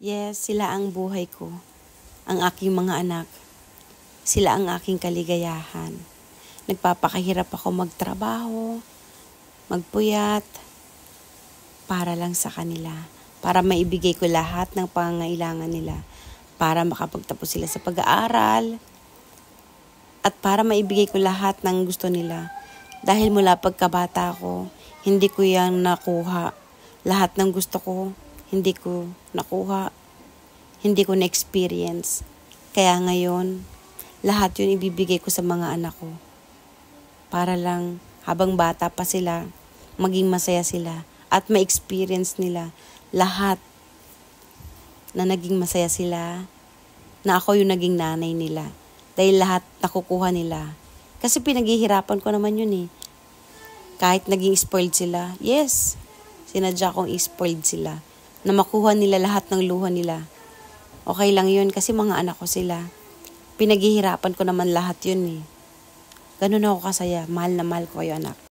Yes, sila ang buhay ko, ang aking mga anak. Sila ang aking kaligayahan. Nagpapakahirap ako magtrabaho, magpuyat, para lang sa kanila. Para maibigay ko lahat ng pangangailangan nila. Para makapagtapos sila sa pag-aaral. At para maibigay ko lahat ng gusto nila. Dahil mula pagkabata ko, hindi ko yan nakuha. Lahat ng gusto ko, hindi ko nakuha. Hindi ko na-experience. Kaya ngayon, lahat yun ibibigay ko sa mga anak ko. Para lang habang bata pa sila, maging masaya sila. At ma-experience nila lahat na naging masaya sila. Na ako yung naging nanay nila. Dahil lahat nakukuha nila. Kasi pinaghihirapan ko naman yun eh. Kahit naging spoiled sila, yes, sinadya kong spoiled sila. Na makuha nila lahat ng luha nila. Okay lang yun kasi mga anak ko sila. Pinaghihirapan ko naman lahat yun eh. Ganun ako kasaya. Mahal na mahal ko kayo anak.